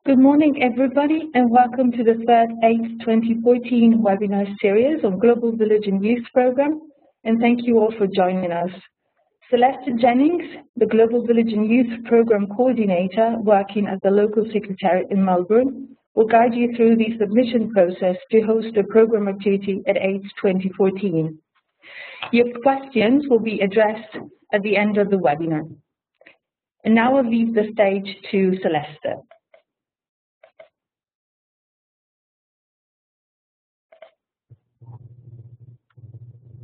Good morning, everybody, and welcome to the third AIDS 2014 webinar series on Global Village and Youth Program, and thank you all for joining us. Celeste Jennings, the Global Village and Youth Program Coordinator working at the local secretariat in Melbourne, will guide you through the submission process to host a program activity at AIDS 2014. Your questions will be addressed at the end of the webinar. And now I'll leave the stage to Celeste.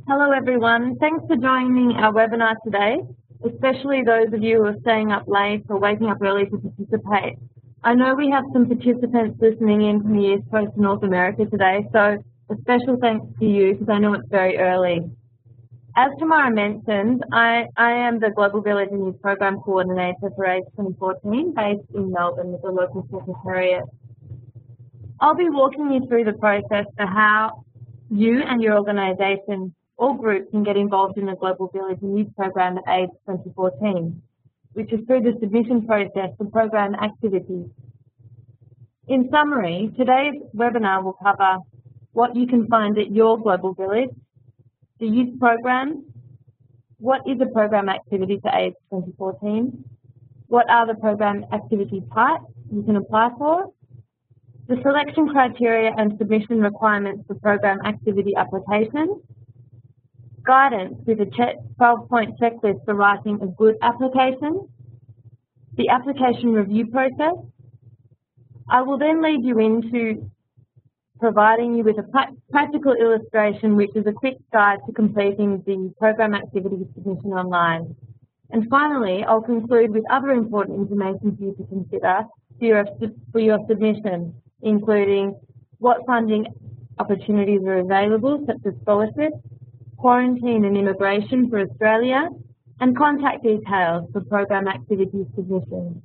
Hello everyone, thanks for joining our webinar today, especially those of you who are staying up late or waking up early to participate. I know we have some participants listening in from the East Coast of North America today, so a special thanks to you because I know it's very early. As Tamara mentioned, I am the Global Village and Youth Program Coordinator for AIDS 2014 based in Melbourne with the local secretariat. I'll be walking you through the process for how you and your organisation or group can get involved in the Global Village and Youth Program at AIDS 2014, which is through the submission process for program activities. In summary, today's webinar will cover what you can find at your Global Village, the youth program, what is a program activity for AIDS 2014, what are the program activity types you can apply for, the selection criteria and submission requirements for program activity applications, guidance with a 12-point checklist for writing a good application, the application review process. I will then lead you into providing you with a practical illustration, which is a quick guide to completing the program activity submission online. And finally, I'll conclude with other important information for you to consider for your submission, including what funding opportunities are available, such as scholarships, quarantine and immigration for Australia, and contact details for program activity submission.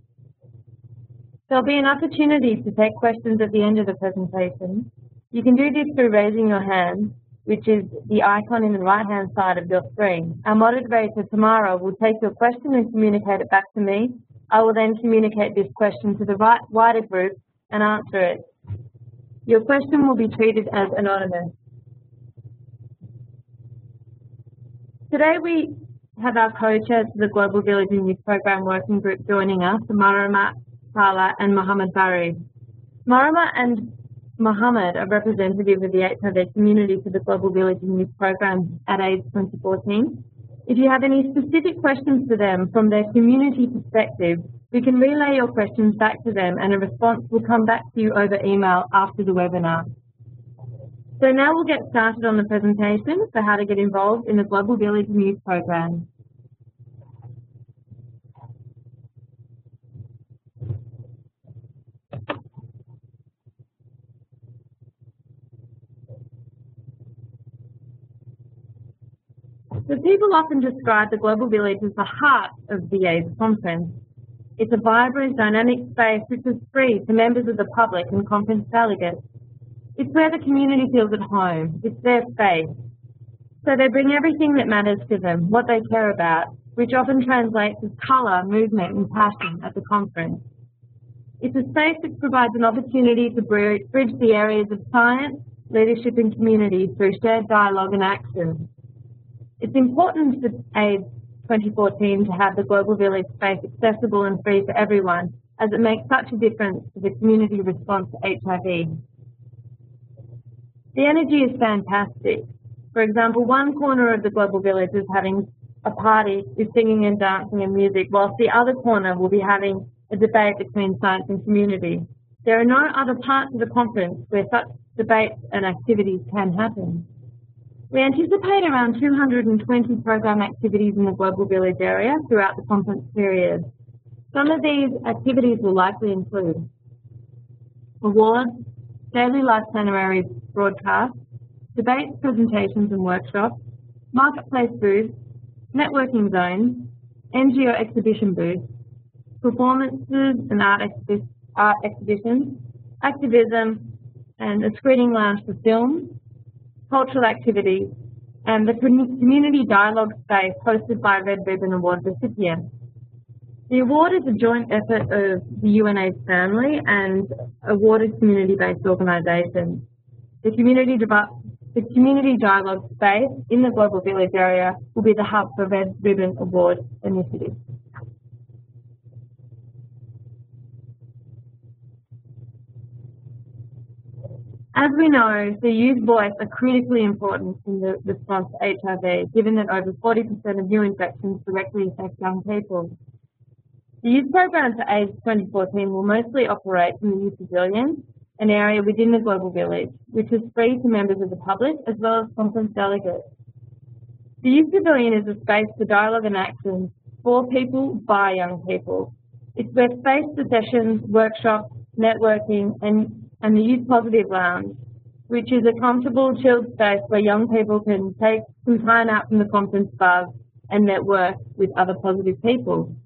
There'll be an opportunity to take questions at the end of the presentation. You can do this through raising your hand, which is the icon in the right-hand side of your screen. Our moderator, Tamara, will take your question and communicate it back to me. I will then communicate this question to the wider group and answer it. Your question will be treated as anonymous. Today we have our co-chairs for the Global Village and Youth Program Working Group joining us, Marama Sala and Mohammed Barry. Marama and Mohammed are representatives of the HIV community for the Global Village and Youth Program at AIDS 2014. If you have any specific questions for them from their community perspective, we can relay your questions back to them and a response will come back to you over email after the webinar. So now we'll get started on the presentation for how to get involved in the Global Village and Youth Program. So people often describe the Global Village as the heart of the AIDS conference. It's a vibrant, dynamic space which is free to members of the public and conference delegates. It's where the community feels at home. It's their space. So they bring everything that matters to them, what they care about, which often translates as colour, movement and passion at the conference. It's a space which provides an opportunity to bridge the areas of science, leadership and community through shared dialogue and action. It's important for AIDS 2014 to have the Global Village space accessible and free for everyone, as it makes such a difference to the community response to HIV. The energy is fantastic. For example, one corner of the Global Village is having a party with singing and dancing and music, whilst the other corner will be having a debate between science and community. There are no other parts of the conference where such debates and activities can happen. We anticipate around 220 program activities in the Global Village area throughout the conference period. Some of these activities will likely include awards, daily life planetary broadcasts, debates, presentations and workshops, marketplace booths, networking zones, NGO exhibition booths, performances and art exhibitions, activism and a screening lounge for films, cultural activities, and the community dialogue space hosted by Red Ribbon Award recipients. The award is a joint effort of the UNAIDS family and awarded community-based organisations. The community dialogue space in the Global Village area will be the hub for Red Ribbon Award initiative. As we know, the youth voice are critically important in the response to HIV, given that over 40% of new infections directly affect young people. The youth program for AIDS 2014 will mostly operate in the Youth Pavilion, an area within the Global Village, which is free to members of the public as well as conference delegates. The Youth Pavilion is a space for dialogue and action for people, by young people. It's where space for sessions, workshops, networking, and the Youth Positive Lounge, which is a comfortable, chilled space where young people can take some time out from the conference buzz and network with other positive people.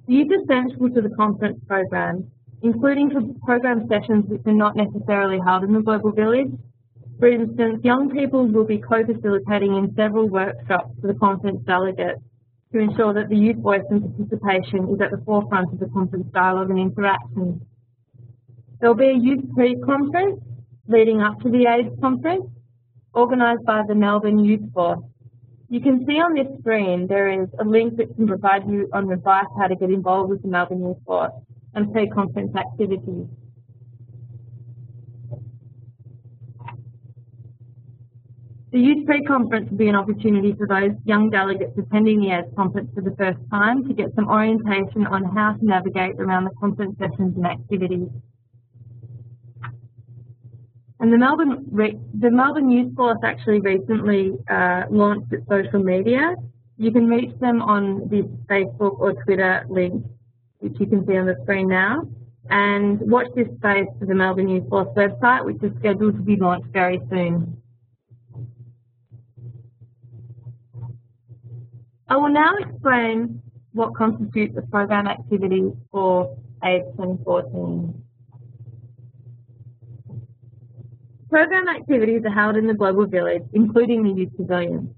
The youth are central to the conference program, including for program sessions which are not necessarily held in the Global Village. For instance, young people will be co-facilitating in several workshops for the conference delegates to ensure that the youth voice and participation is at the forefront of the conference dialogue and interaction. There will be a youth pre-conference leading up to the AIDS conference, organised by the Melbourne Youth Force. You can see on this screen there is a link that can provide you on advice how to get involved with the Melbourne Youth Force and pre-conference activities. The Youth Pre-Conference will be an opportunity for those young delegates attending the AIDS conference for the first time to get some orientation on how to navigate around the conference sessions and activities. And the Melbourne Youth Force actually recently launched its social media. You can reach them on the Facebook or Twitter link, which you can see on the screen now. And watch this space for the Melbourne Youth Force website, which is scheduled to be launched very soon. I will now explain what constitutes a program activity for AIDS 2014. Program activities are held in the Global Village, including the Youth Pavilion.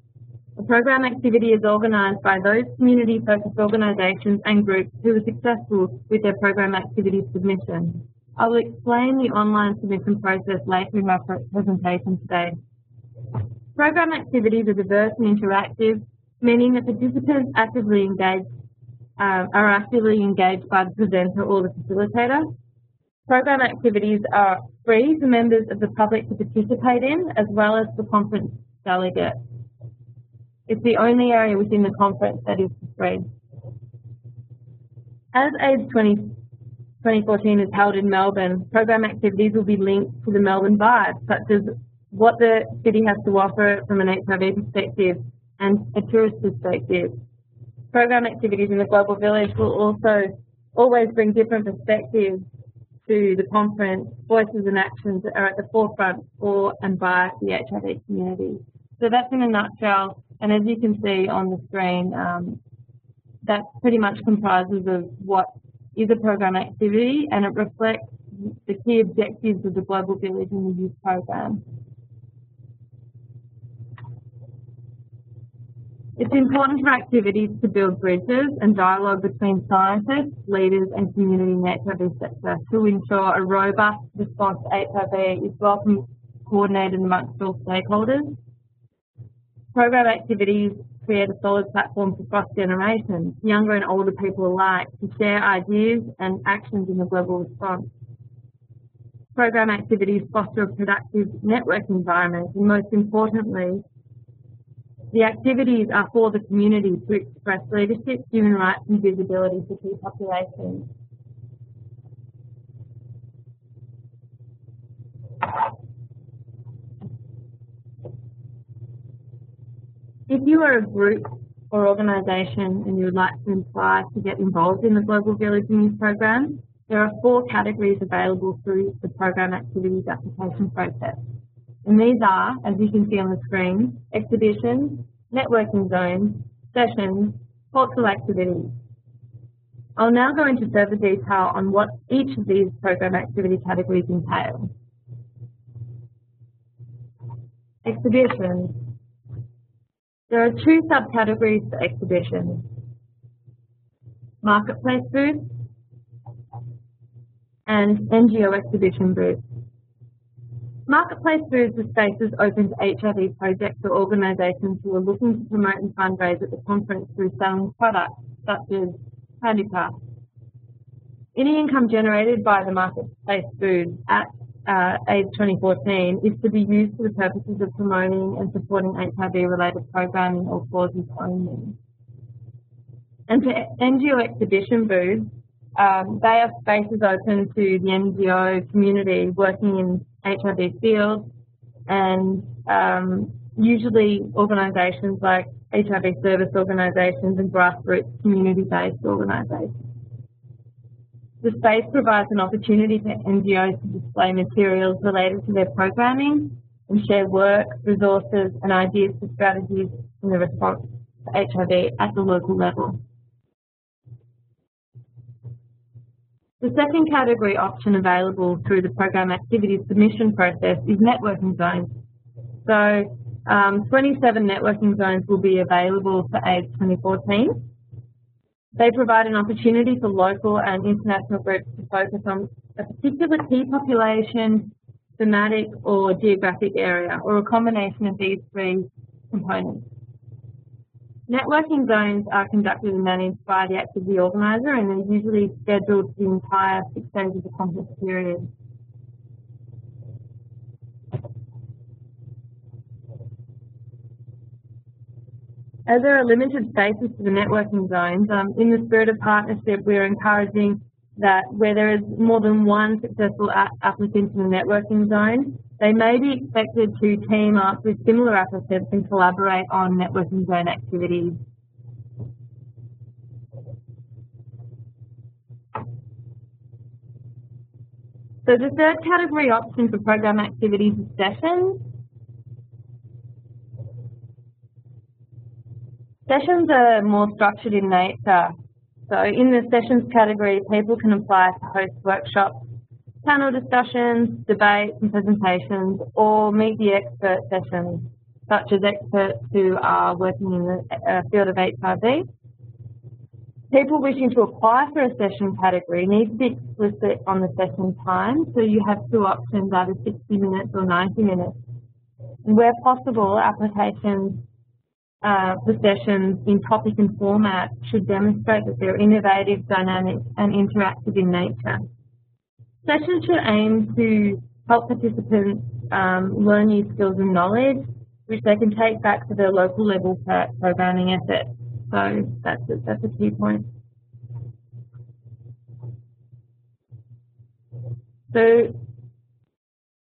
A program activity is organised by those community-focused organisations and groups who are successful with their program activity submission. I will explain the online submission process later in my presentation today. Program activities are diverse and interactive, meaning that participants are actively engaged by the presenter or the facilitator. Program activities are free for members of the public to participate in, as well as for conference delegates. It's the only area within the conference that is free. As AIDS 2014 is held in Melbourne, program activities will be linked to the Melbourne vibe, such as what the city has to offer from an HIV perspective and a tourist perspective. Program activities in the Global Village will also always bring different perspectives to the conference, voices and actions that are at the forefront for and by the HIV community. So that's in a nutshell, and as you can see on the screen, that pretty much comprises of what is a program activity, and it reflects the key objectives of the Global Village and the youth program. It's important for activities to build bridges and dialogue between scientists, leaders and community in the HIV sector to ensure a robust response to HIV is well coordinated amongst all stakeholders. Program activities create a solid platform for cross generations, younger and older people alike, to share ideas and actions in the global response. Program activities foster a productive network environment, and most importantly, the activities are for the community to express leadership, human rights and visibility for key populations. If you are a group or organisation and you would like to apply to get involved in the Global Village and Youth Program, there are 4 categories available through the program activities application process. And these are, as you can see on the screen, exhibitions, networking zones, sessions, cultural activities. I'll now go into further detail on what each of these program activity categories entail. Exhibitions. There are 2 subcategories for exhibitions. marketplace booths, and NGO exhibition booths. Marketplace booths are spaces open to HIV projects or organisations who are looking to promote and fundraise at the conference through selling products such as handicrafts. Any income generated by the marketplace booths at AIDS 2014 is to be used for the purposes of promoting and supporting HIV-related programming or causes only. And for NGO exhibition booths, they are spaces open to the NGO community working in HIV fields, and usually organisations like HIV service organisations and grassroots community-based organisations. The space provides an opportunity for NGOs to display materials related to their programming and share work, resources and ideas for strategies in the response to HIV at the local level. The second category option available through the program activity submission process is networking zones. So 27 networking zones will be available for AIDS 2014. They provide an opportunity for local and international groups to focus on a particular key population, thematic or geographic area, or a combination of these three components. Networking zones are conducted and managed by the activity organiser, and they're usually scheduled for the entire 6 days of the conference period. As there are limited spaces for the networking zones, in the spirit of partnership, we're encouraging that where there is more than one successful applicant in the networking zone, they may be expected to team up with similar applicants and collaborate on networking zone activities. So the third category option for program activities is sessions. Sessions are more structured in nature. So in the sessions category, people can apply to host workshops, panel discussions, debates and presentations, or meet the expert sessions, such as experts who are working in the field of HIV. People wishing to apply for a session category need to be explicit on the session time, so you have two options, either 60 minutes or 90 minutes. And where possible, applications for sessions in topic and format should demonstrate that they're innovative, dynamic and interactive in nature. Sessions should aim to help participants learn new skills and knowledge, which they can take back to their local level programming efforts. So that's a key point. So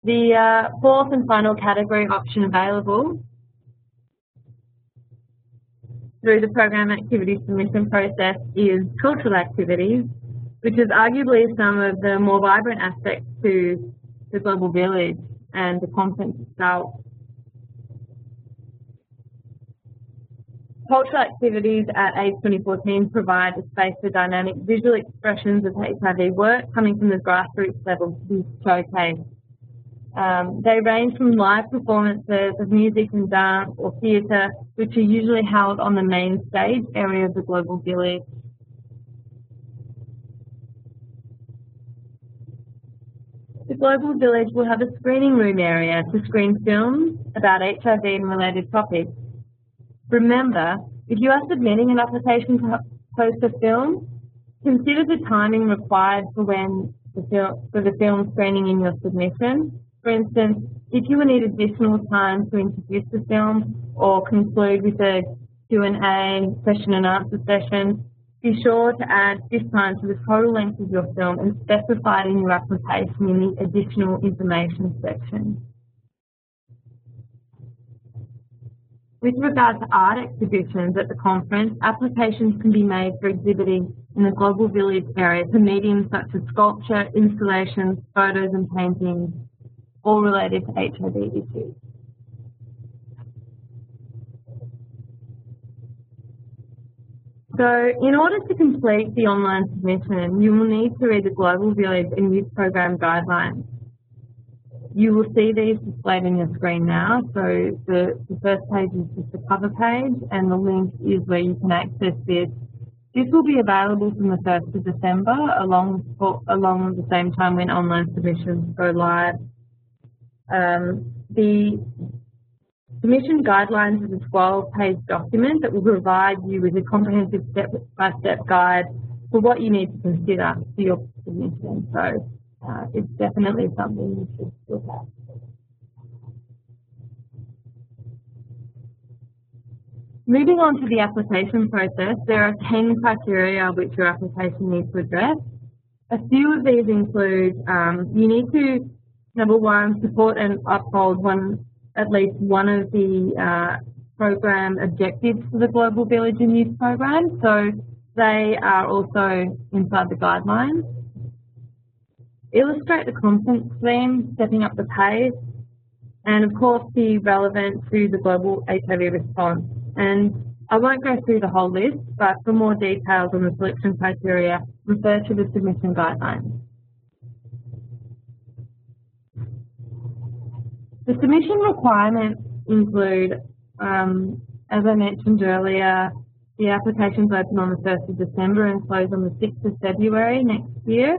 the fourth and final category option available through the program activity submission process is cultural activities, which is arguably some of the more vibrant aspects to the Global Village and the conference itself. Cultural activities at AIDS 2014 provide a space for dynamic visual expressions of HIV work coming from the grassroots level to be showcased. They range from live performances of music and dance or theatre, which are usually held on the main stage area of the Global Village. The Global Village will have a screening room area to screen films about HIV and related topics. Remember, if you are submitting an application to host a film, consider the timing required for the film screening in your submission. For instance, if you will need additional time to introduce the film or conclude with a Q&A question and answer session, be sure to add this time to the total length of your film and specify it in your application in the additional information section. With regard to art exhibitions at the conference, applications can be made for exhibiting in the Global Village area to mediums such as sculpture, installations, photos and paintings, all related to HIV issues. So in order to complete the online submission, you will need to read the Global Village and Youth Program guidelines. You will see these displayed on your screen now. So the first page is just the cover page, and the link is where you can access this This will be available from the 1st of December along the same time when online submissions go live. The submission guidelines is a 12-page document that will provide you with a comprehensive step-by-step guide for what you need to consider for your submission. So it's definitely something you should look at. Moving on to the application process, there are 10 criteria which your application needs to address. A few of these include you need to, number one, support and uphold at least one of the program objectives for the Global Village and Youth Program. So they are also inside the guidelines. Illustrate the conference theme, stepping up the pace, and of course be relevant to the global HIV response. And I won't go through the whole list, but for more details on the selection criteria, refer to the submission guidelines. The submission requirements include, as I mentioned earlier, the applications open on the 1st of December and close on the 6th of February next year.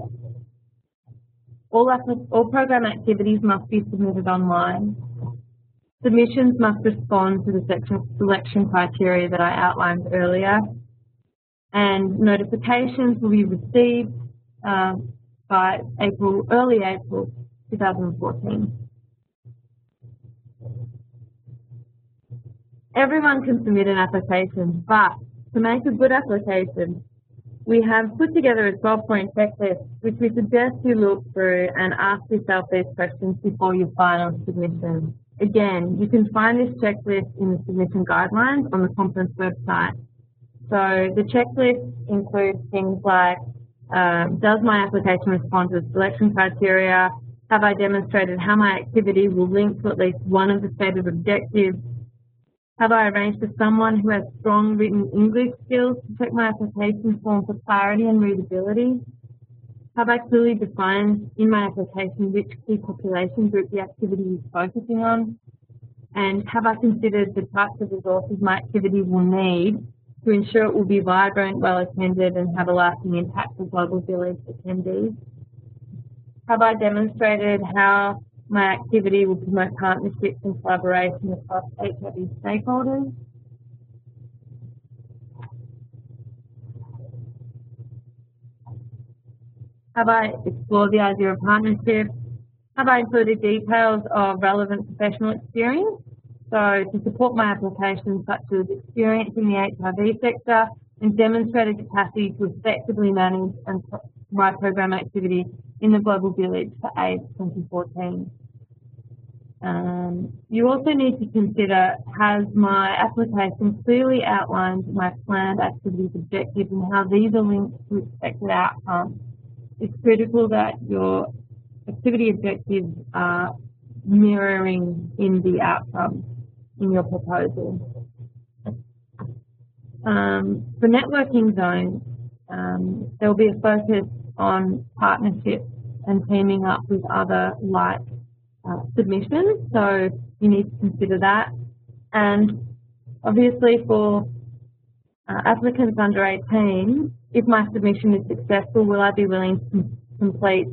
All program activities must be submitted online. Submissions must respond to the selection criteria that I outlined earlier, and notifications will be received by early April 2014. Everyone can submit an application, but to make a good application, we have put together a 12-point checklist which we suggest you look through and ask yourself these questions before your final submission. Again, you can find this checklist in the submission guidelines on the conference website. So the checklist includes things like, does my application respond to the selection criteria? Have I demonstrated how my activity will link to at least one of the stated objectives? Have I arranged for someone who has strong written English skills to check my application form for clarity and readability? Have I clearly defined in my application which key population group the activity is focusing on? And have I considered the types of resources my activity will need to ensure it will be vibrant, well attended, and have a lasting impact for Global Village attendees? Have I demonstrated how my activity will promote partnerships and collaboration across HIV stakeholders? Have I explored the idea of partnership? Have I included details of relevant professional experience? So to support my application, such as experience in the HIV sector and demonstrated capacity to effectively manage and my program activity in the Global Village for AIDS 2014. You also need to consider, has my application clearly outlined my planned activities objectives and how these are linked to expected outcomes? It's critical that your activity objectives are mirroring in the outcomes in your proposal. For networking zones, there will be a focus on partnerships and teaming up with other like submissions, so you need to consider that. And obviously for applicants under 18, if my submission is successful, will I be willing to complete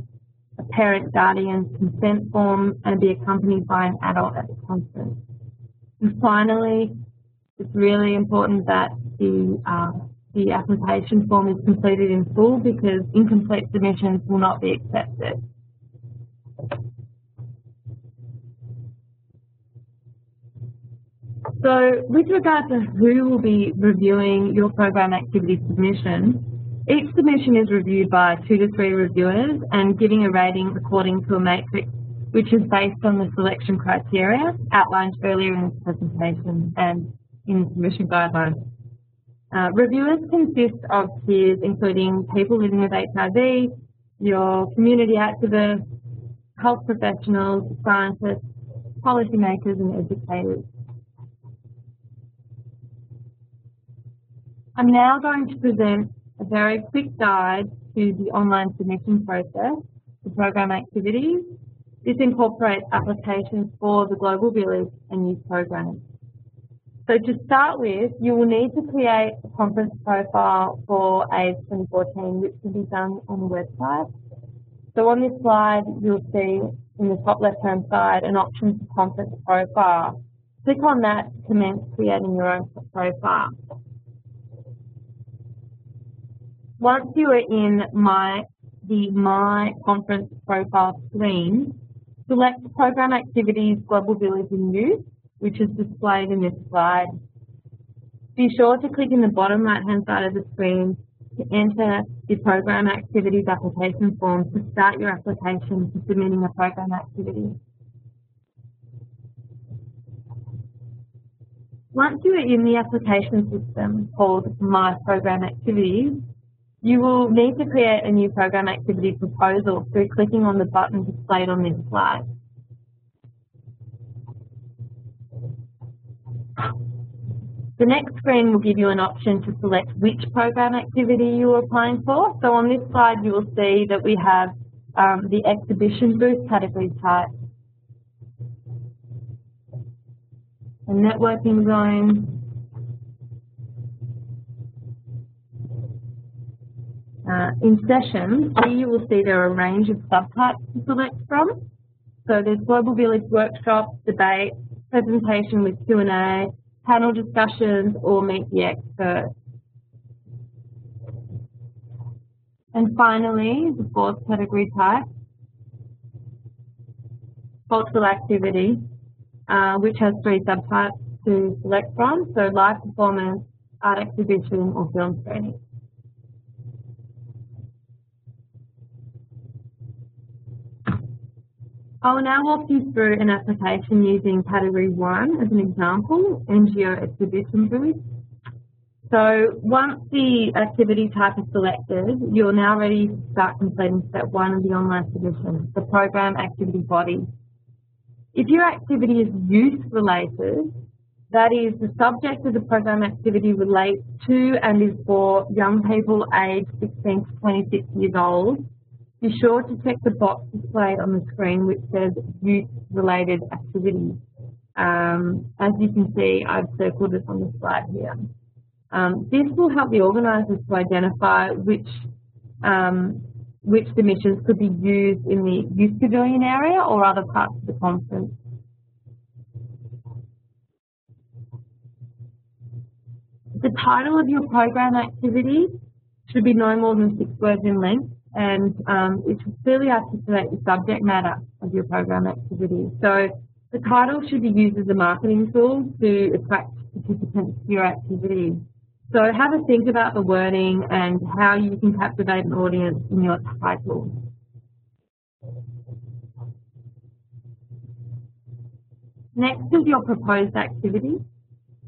a parent-guardian consent form and be accompanied by an adult at the conference? And finally, it's really important that the application form is completed in full, because incomplete submissions will not be accepted. So with regard to who will be reviewing your program activity submission, each submission is reviewed by 2 to 3 reviewers and giving a rating according to a matrix which is based on the selection criteria outlined earlier in this presentation and in the submission guidelines. Reviewers consist of peers including people living with HIV, your community activists, health professionals, scientists, policymakers and educators. I'm now going to present a very quick guide to the online submission process for program activities. This incorporates applications for the Global Village and Youth Program. So to start with, you will need to create a conference profile for AIDS 2014, which can be done on the website. So on this slide, you'll see in the top left-hand side an option for conference profile. Click on that to commence creating your own profile. Once you are in the My Conference Profile screen, select Program Activities Global Village and Youth, which is displayed in this slide. Be sure to click in the bottom right-hand side of the screen to enter the Program Activities application form to start your application for submitting a program activity. Once you are in the application system called My Program Activities, you will need to create a new program activity proposal through clicking on the button displayed on this slide. The next screen will give you an option to select which program activity you are applying for. So on this slide, you will see that we have the exhibition booth category type, a networking zone, in sessions, here you will see there are a range of subtypes to select from. So there's Global Village workshop, debate, presentation with Q&A, panel discussions, or meet the expert. And finally, the fourth category type, cultural activity, which has 3 subtypes to select from, so live performance, art exhibition, or film screening. I will now walk you through an application using Category 1 as an example, NGO Exhibition Booth. So once the activity type is selected, you're now ready to start completing Step 1 of the online submission, the Program Activity Body. If your activity is youth-related, that is, the subject of the program activity relates to and is for young people aged 16 to 26 years old, be sure to check the box displayed on the screen which says youth-related activity. As you can see, I've circled this on the slide here. This will help the organisers to identify which submissions could be used in the youth pavilion area or other parts of the conference. The title of your program activity should be no more than 6 words in length, and it should clearly articulate the subject matter of your program activity. So the title should be used as a marketing tool to attract participants to your activity. So have a think about the wording and how you can captivate an audience in your title. Next is your proposed activity.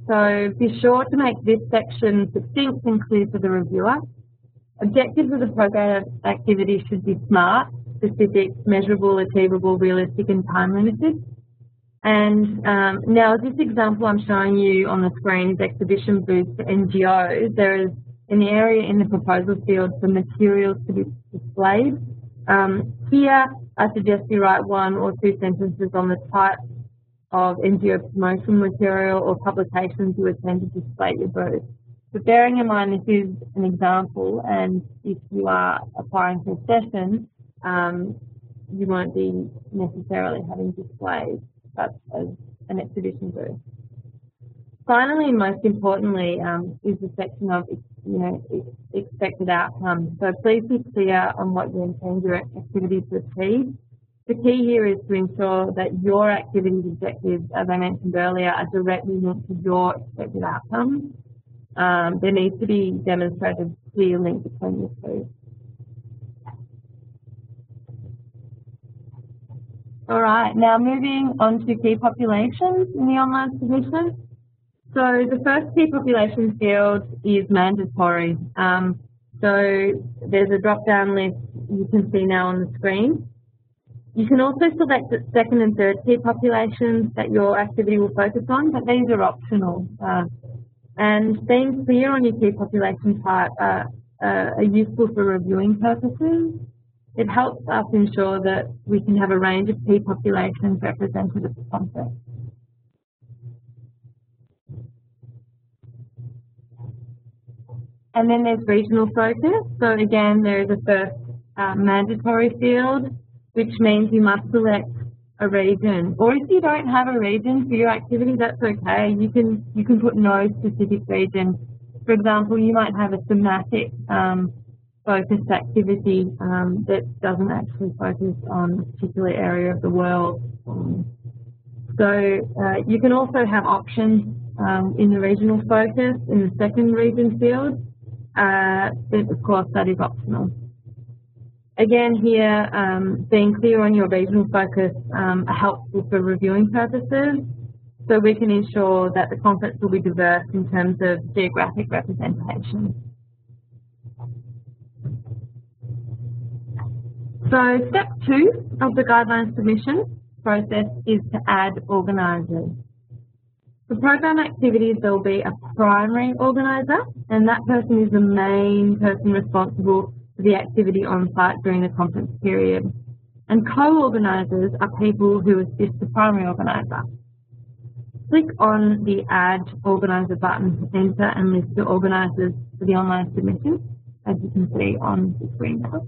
So be sure to make this section succinct and clear for the reviewer. Objectives of the program activity should be SMART, specific, measurable, achievable, realistic, and time limited. And now this example I'm showing you on the screen is exhibition booths for NGOs. There is an area in the proposal field for materials to be displayed. Here, I suggest you write 1 or 2 sentences on the type of NGO promotional material or publications you intend to display at your booth. But bearing in mind this is an example, and if you are applying for a session, you won't be necessarily having displays such as an exhibition booth. Finally, and most importantly, is the section of expected outcomes. So please be clear on what you intend your activity to achieve. The key here is to ensure that your activity's objectives, as I mentioned earlier, are directly linked to your expected outcomes. There needs to be demonstrated clear link between the two. All right, now moving on to key populations in the online submission. So the first key population field is mandatory. So there's a drop-down list you can see now on the screen. You can also select the second and third key populations that your activity will focus on, but these are optional. And being clear on your key population type are useful for reviewing purposes. It helps us ensure that we can have a range of key populations represented at the conference. And then there's regional focus. So again, there is a first mandatory field, which means you must select a region. Or if you don't have a region for your activity, that's okay. You can put no specific region. For example, you might have a thematic focused activity that doesn't actually focus on a particular area of the world. So you can also have options in the regional focus in the second region field, but of course that is optional. Again here, being clear on your regional focus are helpful for reviewing purposes, so we can ensure that the conference will be diverse in terms of geographic representation. So step 2 of the guideline submission process is to add organisers. For program activities, there will be a primary organiser, and that person is the main person responsible for the activity on site during the conference period. And co-organisers are people who assist the primary organiser. Click on the Add Organiser button to enter and list your organisers for the online submission, as you can see on the screen now.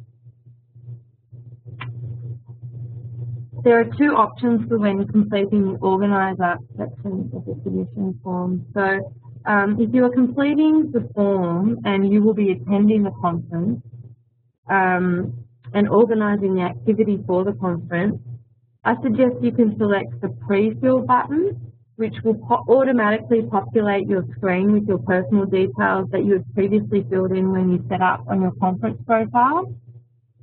There are 2 options for when completing the organiser section of the submission form. So if you are completing the form and you will be attending the conference and organising the activity for the conference, I suggest you can select the pre-fill button, which will automatically populate your screen with your personal details that you had previously filled in when you set up on your conference profile.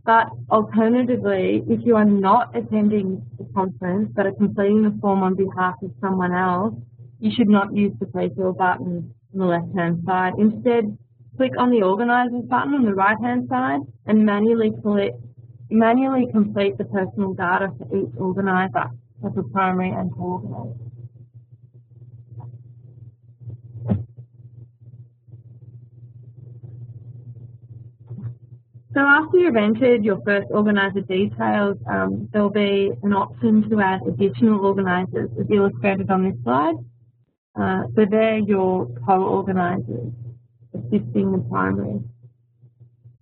But alternatively, if you are not attending the conference but are completing the form on behalf of someone else, you should not use the pre-fill button on the left-hand side. Instead, click on the Organisers button on the right-hand side and manually complete the personal data for each organiser, as a primary and co-organiser. So after you've entered your first organiser details, there'll be an option to add additional organisers as illustrated on this slide. So they're your co-organisers assisting the primary.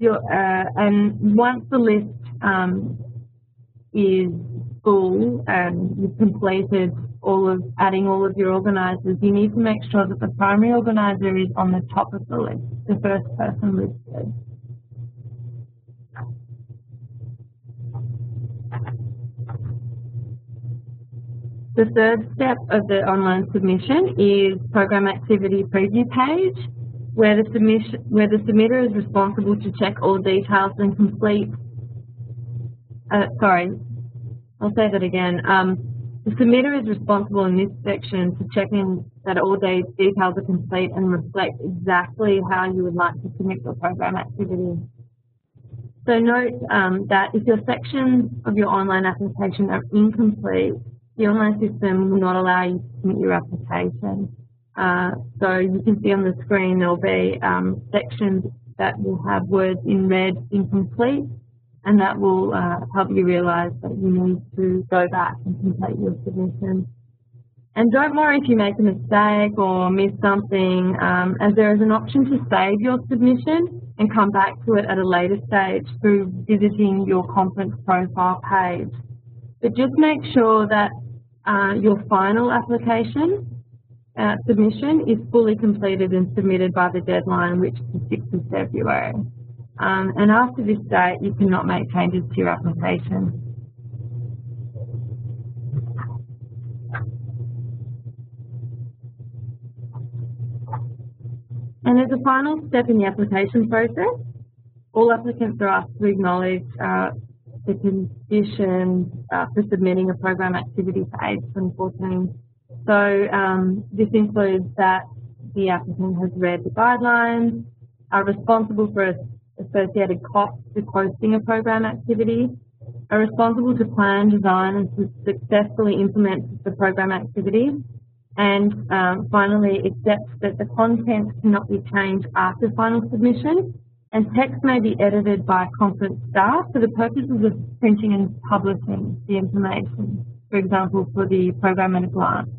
And once the list is full and you've completed adding all of your organisers, you need to make sure that the primary organiser is on the top of the list, the first person listed. The third step of the online submission is Program Activity Preview page, where the submitter is responsible to check all details and complete. Sorry, I'll say that again. The submitter is responsible in this section for checking that all details are complete and reflect exactly how you would like to submit your program activity. So note that if your sections of your online application are incomplete, the online system will not allow you to submit your application. So you can see on the screen there will be sections that will have words in red, incomplete, and that will help you realise that you need to go back and complete your submission. And don't worry if you make a mistake or miss something, as there is an option to save your submission and come back to it at a later stage through visiting your conference profile page. But just make sure that your final application submission is fully completed and submitted by the deadline, which is the 6th of February. And after this date, you cannot make changes to your application. And as a final step in the application process, all applicants are asked to acknowledge the conditions for submitting a program activity for age 2014. So this includes that the applicant has read the guidelines, are responsible for associated costs with hosting a program activity, are responsible to plan, design and successfully implement the program activity, and finally accepts that the content cannot be changed after final submission, and text may be edited by conference staff for the purposes of printing and publishing the information, for example, for the program at a glance.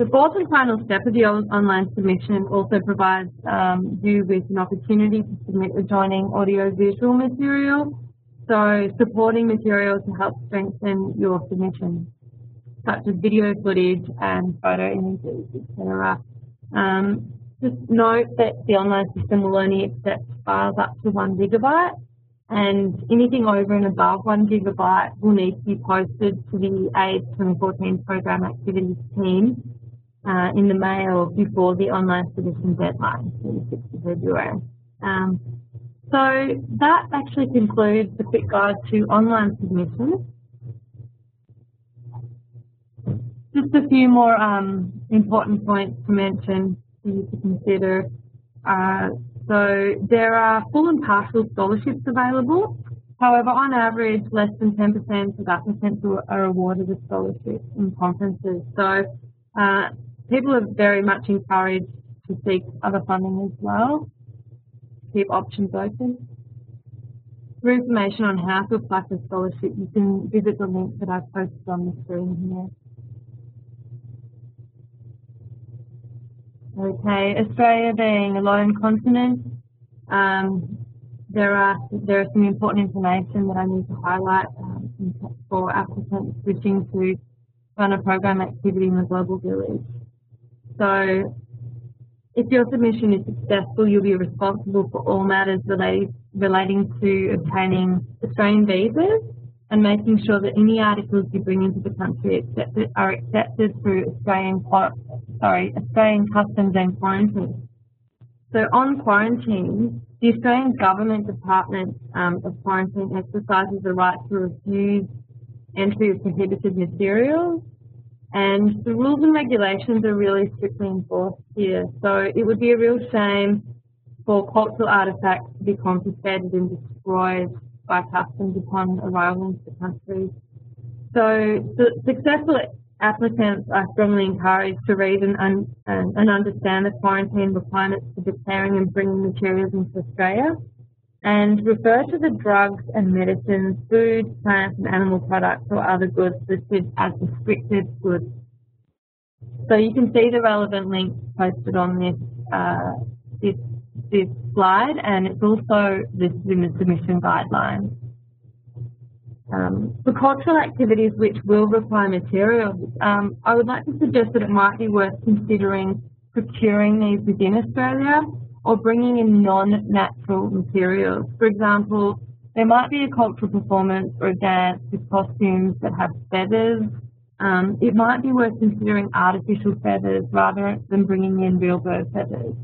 The fourth and final step of the online submission also provides you with an opportunity to submit adjoining audio-visual material, so supporting material to help strengthen your submission, such as video footage and photo images, etc. Just note that the online system will only accept files up to 1 gigabyte, and anything over and above 1 gigabyte will need to be posted to the AIDS 2014 Program Activities team in the mail before the online submission deadline, the 6th of February. So that actually concludes the quick guide to online submissions. Just a few more important points to mention for you to consider. So there are full and partial scholarships available. However, on average, less than 10% of applicants are awarded a scholarship in conferences. So people are very much encouraged to seek other funding as well. Keep options open. For information on how to apply for a scholarship, you can visit the link that I've posted on the screen here. Okay, Australia being a lone continent, there are some important information that I need to highlight for applicants wishing to run a program activity in the Global Village. So, if your submission is successful, you'll be responsible for all matters relating to obtaining Australian visas and making sure that any articles you bring into the country are accepted through Australian customs and quarantine. So on quarantine, the Australian Government Department of Quarantine exercises the right to refuse entry of prohibited materials, and the rules and regulations are really strictly enforced here. So it would be a real shame for cultural artefacts to be confiscated and destroyed by customs upon arrival into the country. So the successful applicants are strongly encouraged to read and understand the quarantine requirements for declaring and bringing materials into Australia, and refer to the drugs and medicines, food, plants and animal products or other goods listed as restricted goods. So you can see the relevant links posted on this slide, and it's also listed in the submission guidelines. For cultural activities which will require materials, I would like to suggest that it might be worth considering procuring these within Australia or bringing in non-natural materials. For example, there might be a cultural performance or a dance with costumes that have feathers. It might be worth considering artificial feathers rather than bringing in real bird feathers.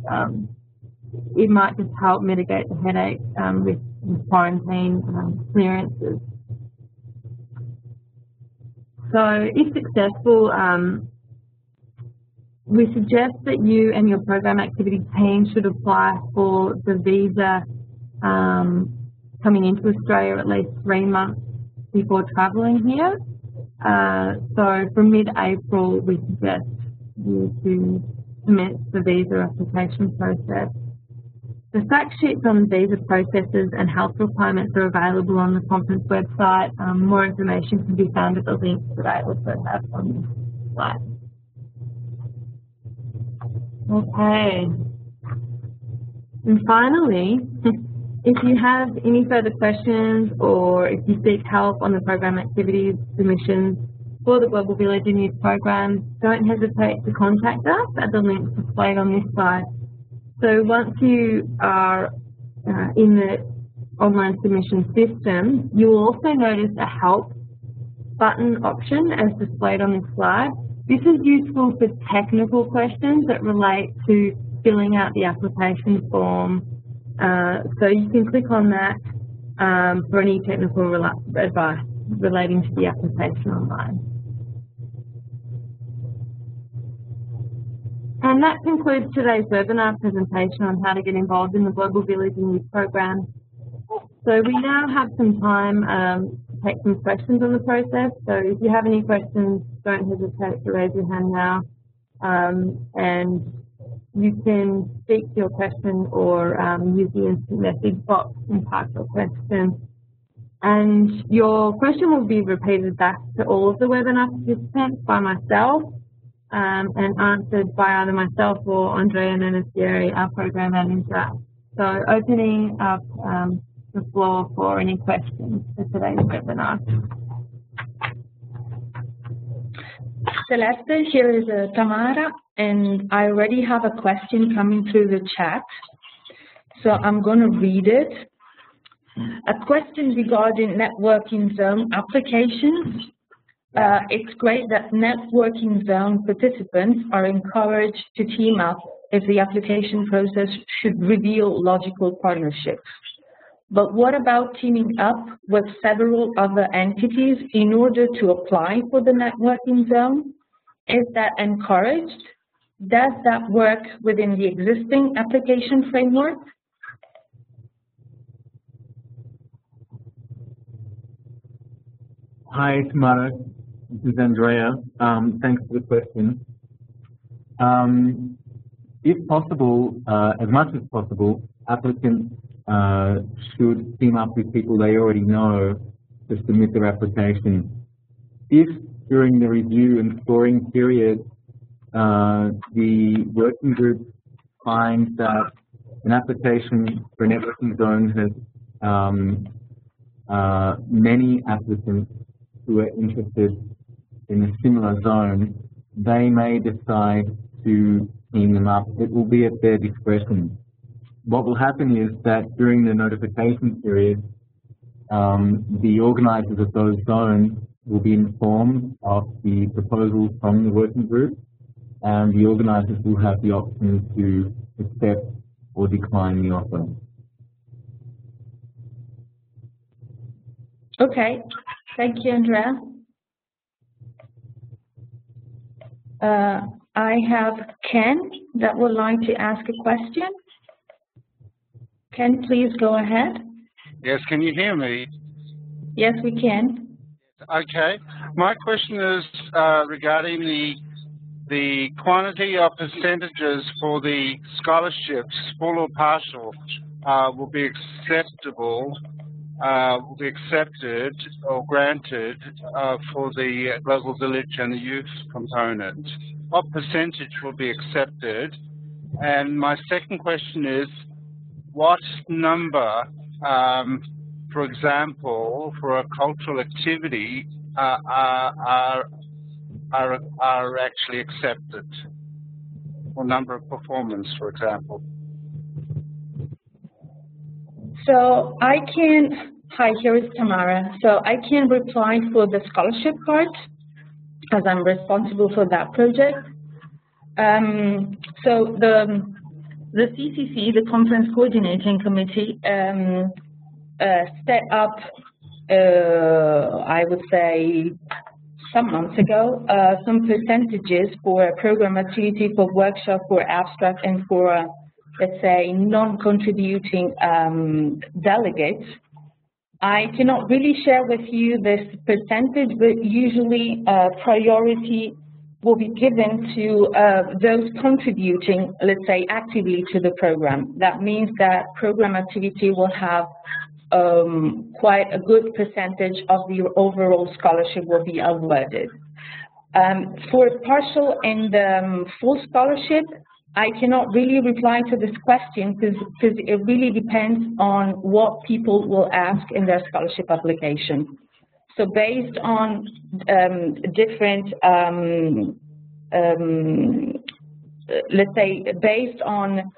It might just help mitigate the headache with quarantine clearances. So if successful, we suggest that you and your program activity team should apply for the visa coming into Australia at least 3 months before travelling here. So from mid-April, we suggest you to commence the visa application process. The fact sheets on visa processes and health requirements are available on the conference website. More information can be found at the links that I also have on this slide. Okay. And finally, if you have any further questions or if you seek help on the program activities submissions for the Global Village and Youth Program, don't hesitate to contact us at the links displayed on this slide. So once you are in the online submission system, you will also notice a help button option as displayed on this slide. This is useful for technical questions that relate to filling out the application form. So you can click on that for any technical advice relating to the application online. And that concludes today's webinar presentation on how to get involved in the Global Village and Youth Program. So we now have some time to take some questions on the process. So if you have any questions, don't hesitate to raise your hand now. And you can speak to your question or use the instant message box and type your question. And your question will be repeated back to all of the webinar participants by myself. and answered by either myself or Andrea Nenastieri, our program manager. So opening up the floor for any questions for today's webinar. Celeste, here is Tamara, and I already have a question coming through the chat, so I'm going to read it. A question regarding networking zone applications. It's great that networking zone participants are encouraged to team up if the application process should reveal logical partnerships. But what about teaming up with several other entities in order to apply for the networking zone? Is that encouraged? Does that work within the existing application framework? Hi, Tamara. This is Andrea. Thanks for the question. If possible, as much as possible, applicants should team up with people they already know to submit their application. If during the review and scoring period, the working group finds that an application for a networking zone has many applicants who are interested in a similar zone, they may decide to team them up. It will be at their discretion. What will happen is that during the notification period, the organisers of those zones will be informed of the proposals from the working group, and the organisers will have the option to accept or decline the offer. Okay, thank you, Andrea. I have Ken that would like to ask a question. Ken, please go ahead. Yes, can you hear me? Yes, we can. Okay. My question is regarding the quantity of percentages for the scholarships, full or partial, will be acceptable, will be accepted or granted for the Global Village and the youth component. What percentage will be accepted? And my second question is, what number, for example, for a cultural activity, are actually accepted? Or number of performance, for example? So I can, hi, here is Tamara. So I can reply for the scholarship part, as I'm responsible for that project. So the CCC, the Conference Coordinating Committee, set up, I would say, some months ago, some percentages for program activity, for workshop, for abstract, and for, let's say, non-contributing delegates. I cannot really share with you this percentage, but usually priority will be given to those contributing, let's say, actively to the program. That means that program activity will have quite a good percentage of the overall scholarship will be awarded. For partial and full scholarship, I cannot really reply to this question because it really depends on what people will ask in their scholarship application. So based on different, let's say, based on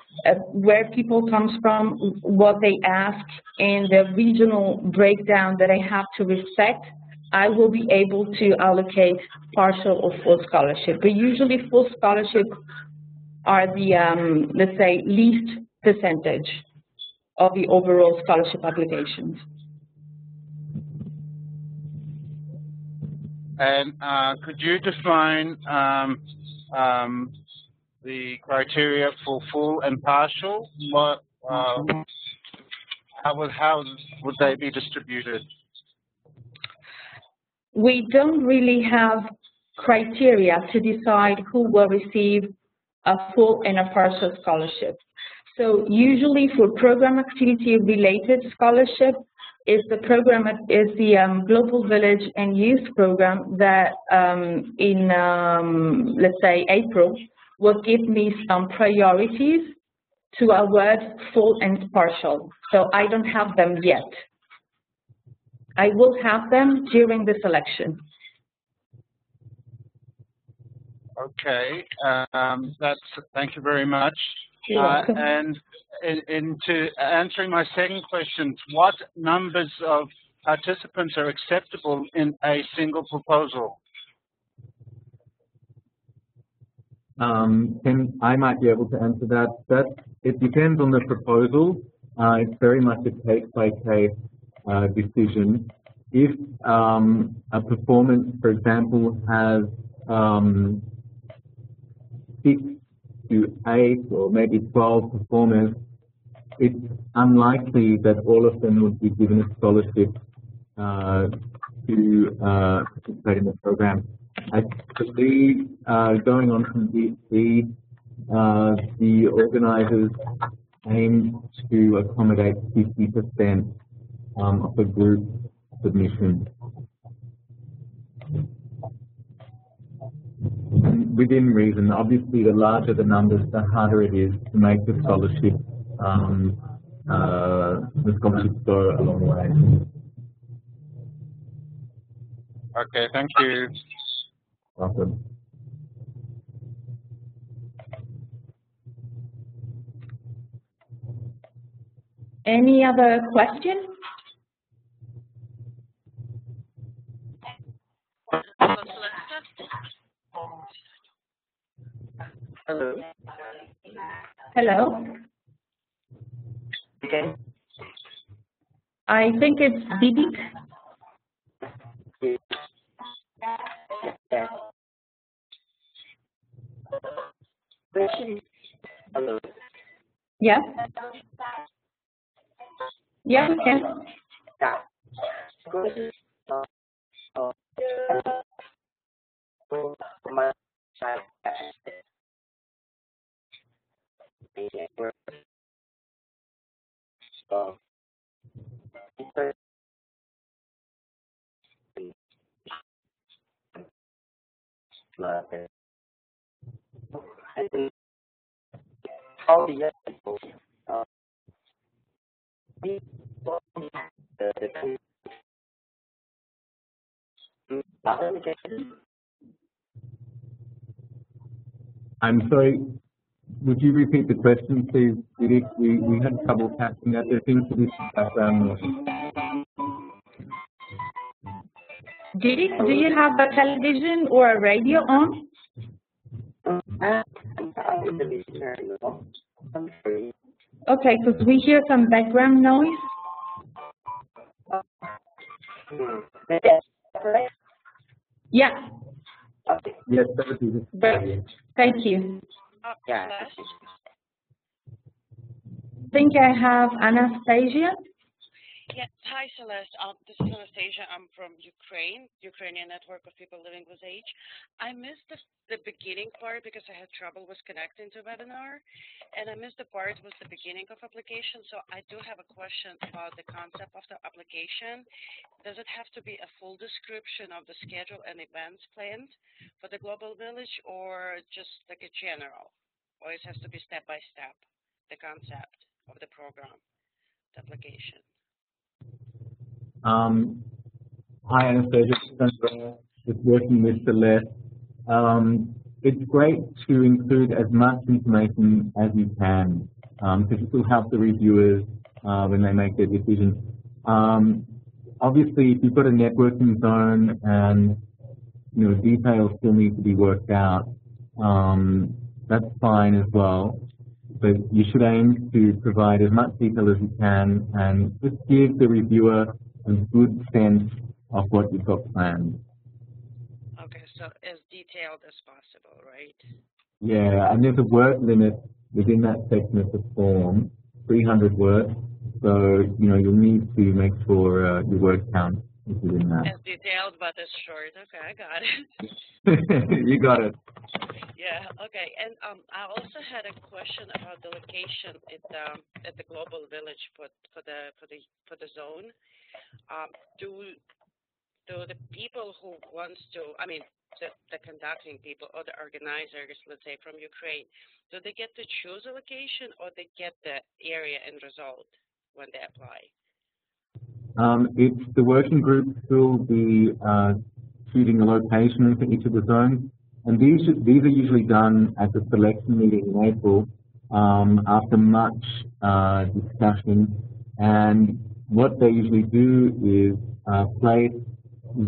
where people comes from, what they ask, and the regional breakdown that I have to respect, I will be able to allocate partial or full scholarship. But usually full scholarship are the, let's say, least percentage of the overall scholarship applications. And could you define the criteria for full and partial? What, how would they be distributed? We don't really have criteria to decide who will receive a full and a partial scholarship. So usually for program activity related scholarship, is the program, is the Global Village and Youth Program that in, let's say, April, will give me some priorities to award full and partial. So I don't have them yet. I will have them during the selection. Okay, thank you very much. And into answering my second question, what numbers of participants are acceptable in a single proposal? I might be able to answer that. It depends on the proposal. It's very much a case-by-case decision. If a performance, for example, has 6 to 8 or maybe 12 performers, it's unlikely that all of them would be given a scholarship to participate in the program. I believe, going on from DC, the organisers aim to accommodate 50% of the group submission. Within reason, obviously the larger the numbers, the harder it is to make the scholarship go a long way. Okay, thank you. Welcome. Any other question? Hello. Hello? Okay. I think it's Didi. Yeah. Hello. Yeah? Yeah, we can. My side. How do you I'm sorry, would you repeat the question, please, Didi? We had trouble catching that. There seems to be some background noise. Didi, do you have a television or a radio on? Okay, because we hear some background noise. Yeah. Yes, that would be Great. Thank you. Yeah. I think I have Anastasia. Yes, hi Celeste. This is Anastasia. I'm from Ukrainian Network of People Living with AIDS. I missed the beginning part because I had trouble with connecting to webinar, and I missed the part with the beginning of application. So I do have a question about the concept of the application. Does it have to be a full description of the schedule and events planned for the Global Village, or just like a general, or it has to be step by step, the concept of the program, the application? Hi, Anastasia. Just working with Celeste. It's great to include as much information as you can, because it will help the reviewers when they make their decisions. Obviously, if you've got a networking zone and details still need to be worked out, that's fine as well. But you should aim to provide as much detail as you can and just give the reviewer a good sense of what you've got planned. Okay, so as detailed as possible, right? Yeah, and there's a word limit within that section of the form, 300 words. So, you'll need to make sure your word count is within that. As detailed, but as short. Okay, I got it. You got it. Yeah, okay. And I also had a question about the location at the Global Village for the zone. Do the people who wants to, I mean, the conducting people or the organizers, let's say from Ukraine, do they get to choose a location or they get the area and result when they apply? It's the working group will be choosing a location for each of the zones, and these are usually done at the selection meeting in April after much discussion. And what they usually do is place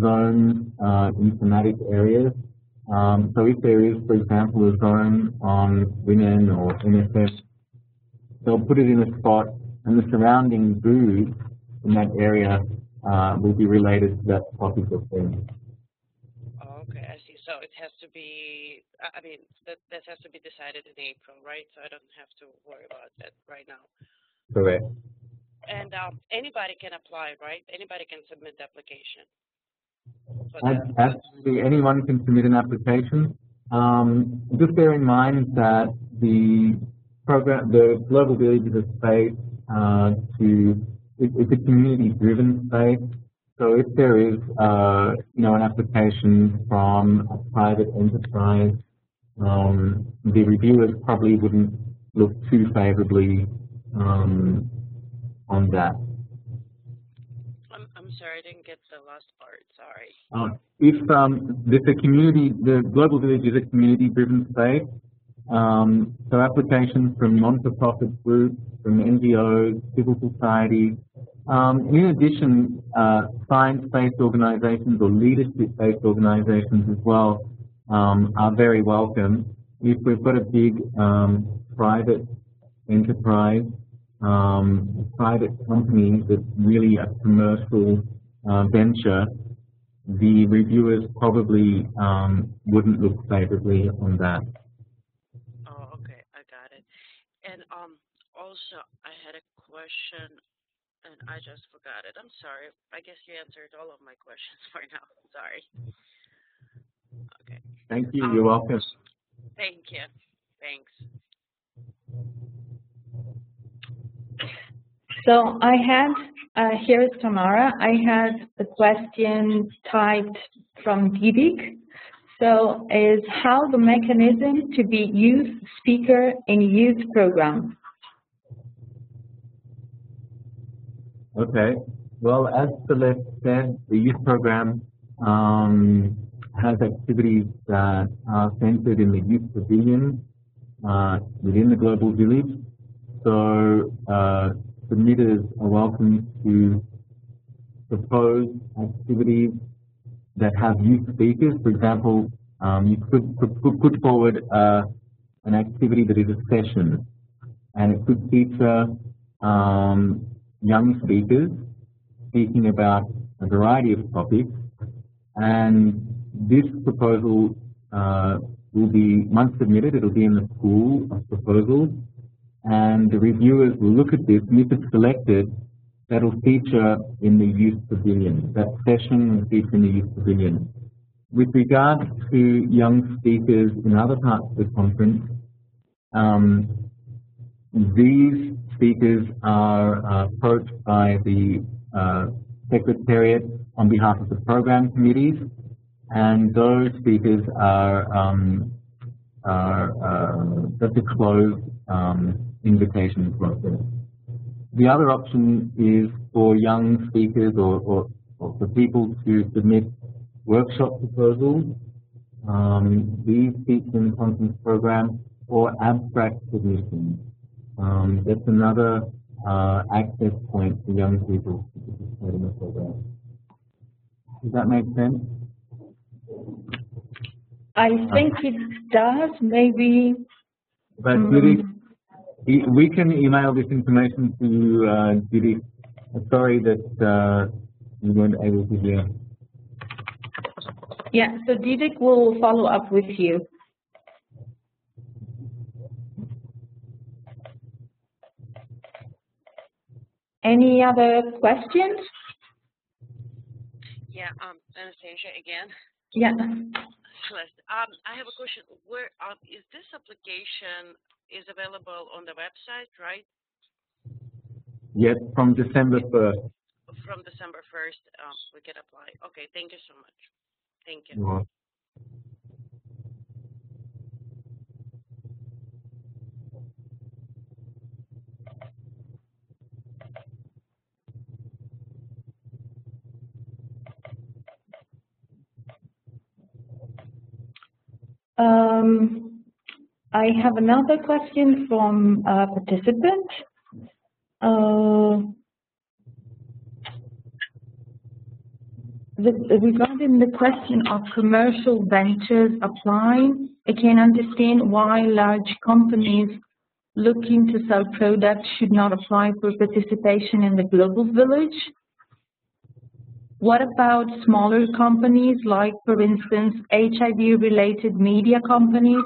zones in thematic areas. So if there is, for example, a zone on women or NSF, they'll put it in a spot, and the surrounding booths in that area will be related to that topic of theme. Oh, okay, I see. So it has to be, I mean, that has to be decided in April, right? So I don't have to worry about that right now. Correct. And anybody can apply, right? Anybody can submit the application. Absolutely, anyone can submit an application. Just bear in mind that the Global Village is a space it's a community-driven space. So if there is, an application from a private enterprise, the reviewers probably wouldn't look too favourably on that. I'm sorry, I didn't get the last part. Sorry. If the Global Village is a community-driven space, so applications from non-for-profit groups, from NGOs, civil society, in addition, science-based organisations or leadership-based organisations as well are very welcome. If we've got a big private enterprise, private company that's really a commercial venture, the reviewers probably wouldn't look favourably on that. Oh, okay, I got it. And also, I had a question, and I just forgot it. I'm sorry. I guess you answered all of my questions for now. Sorry. Okay. Thank you. You're welcome. Thank you. Thanks. So I had, here is Tamara, I had a question typed from Didik. So is how the mechanism to be youth speaker in youth program? Okay. Well, as Celeste said, the youth program has activities that are centered in the youth pavilion within the Global Village. So submitters are welcome to propose activities that have youth speakers. For example, you could put forward an activity that is a session, and it could feature young speakers speaking about a variety of topics. And this proposal will be, once submitted, it will be in the pool of proposals, and the reviewers will look at this, and if it's selected, that will feature in the youth pavilion. That session will feature in the youth pavilion. With regard to young speakers in other parts of the conference, these speakers are approached by the Secretariat on behalf of the program committees, and those speakers are the closed invitation process. The other option is for young speakers or for people to submit workshop proposals. These feature in the conference program, or abstract submissions. That's another access point for young people to participate in the program. Does that make sense? I think it does, maybe. But Judy, we can email this information to Judy. Sorry that you weren't able to hear. Yeah, so Didik will follow up with you. Any other questions? Yeah, Anastasia again. Yeah. Celeste. I have a question. Where is this application is available on the website, right? Yes, from December 1st. From December 1st, we can apply. Okay, thank you so much. Thank you. Well, I have another question from a participant. Regarding the question of commercial ventures applying, I can understand why large companies looking to sell products should not apply for participation in the Global Village. What about smaller companies like, for instance, HIV-related media companies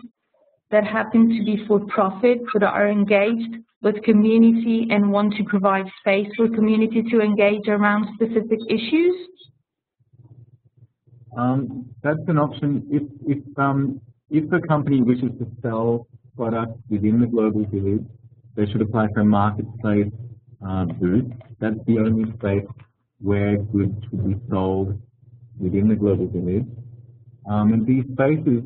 that happen to be for-profit but are engaged with community and want to provide space for community to engage around specific issues? That's an option. If a company wishes to sell products within the Global Village, they should apply for a marketplace booth. That's the only space where goods should be sold within the Global Village. And these spaces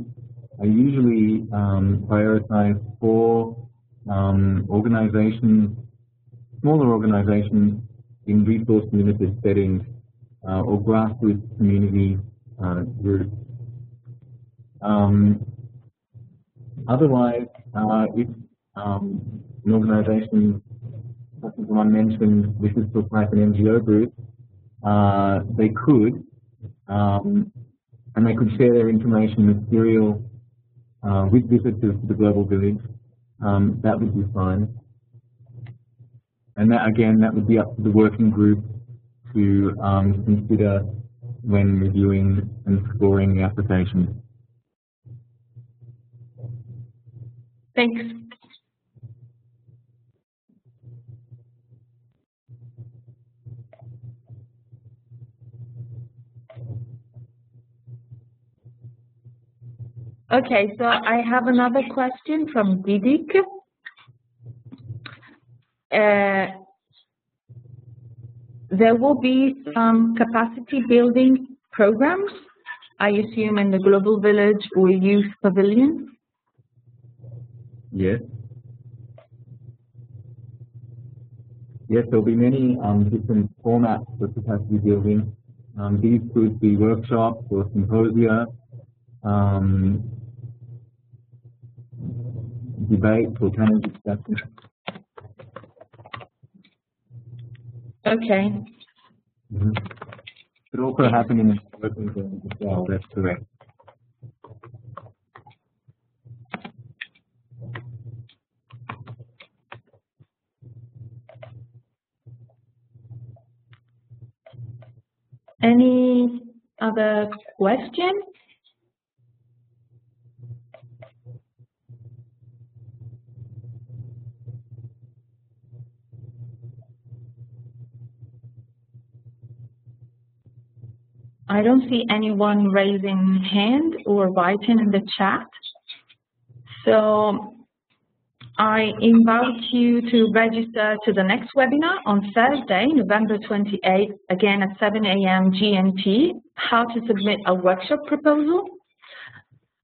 are usually prioritized for organizations, smaller organizations in resource-limited settings or grassroots community groups. Otherwise, if an organization, such as the one mentioned, wishes to apply for an NGO group, they could, and they could share their information material with visitors to the Global Village. That would be fine. And that, again, that would be up to the working group to consider when reviewing and scoring the application. Thanks. Okay, so I have another question from Didik. There will be some capacity building programs, I assume, in the Global Village or Youth Pavilion? Yes. Yes, there'll be many different formats for capacity building. These could be workshops or symposia, debates or panel discussions. Okay. Mm-hmm. It could also happen in the working zone as well, that's correct. Any other question? I don't see anyone raising hand or writing in the chat. So I invite you to register to the next webinar on Thursday, November 28th, again at 7 a.m. GMT, how to submit a workshop proposal.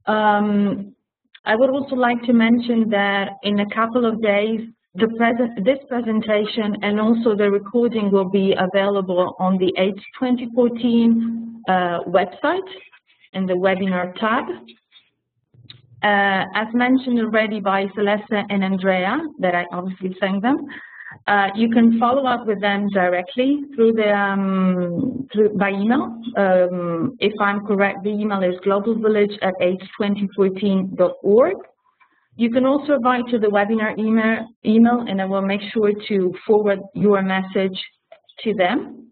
I would also like to mention that in a couple of days, this presentation and also the recording will be available on the AIDS 2014 website in the webinar tab. As mentioned already by Celeste and Andrea, that I obviously thank them, you can follow up with them directly through by email. If I'm correct, the email is globalvillage@AIDS2014.org. You can also write to the webinar email, and I will make sure to forward your message to them.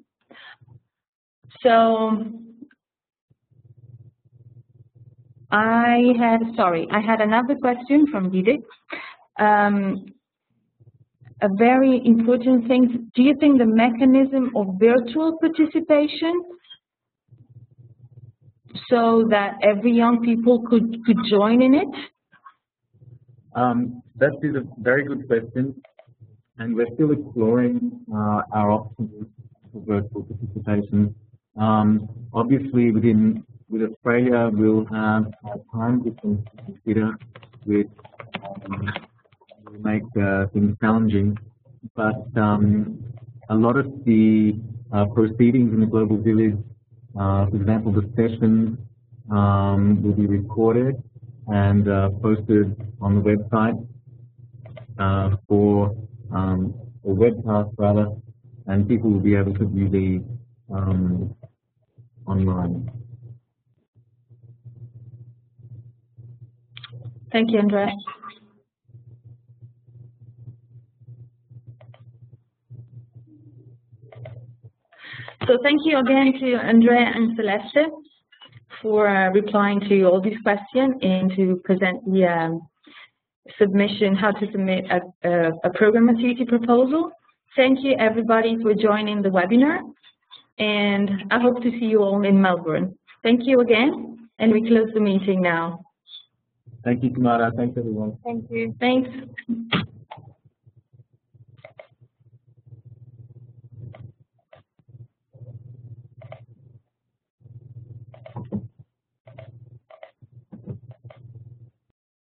So I had another question from Didik. A very important thing, do you think the mechanism of virtual participation so that every young people could join in it? That is a very good question, and we're still exploring our options for virtual participation. Obviously, with Australia, we'll have a time difference to consider, which will make things challenging. But a lot of the proceedings in the Global Village, for example, the sessions will be recorded and posted on the website or webcast rather, and people will be able to view these online. Thank you, Andrea. So thank you again to Andrea and Celeste for replying to all these questions and to present the submission, how to submit a program activity proposal. Thank you everybody for joining the webinar, and I hope to see you all in Melbourne. Thank you again, and we close the meeting now. Thank you, Tamara. Thanks, everyone. Thank you. Thanks.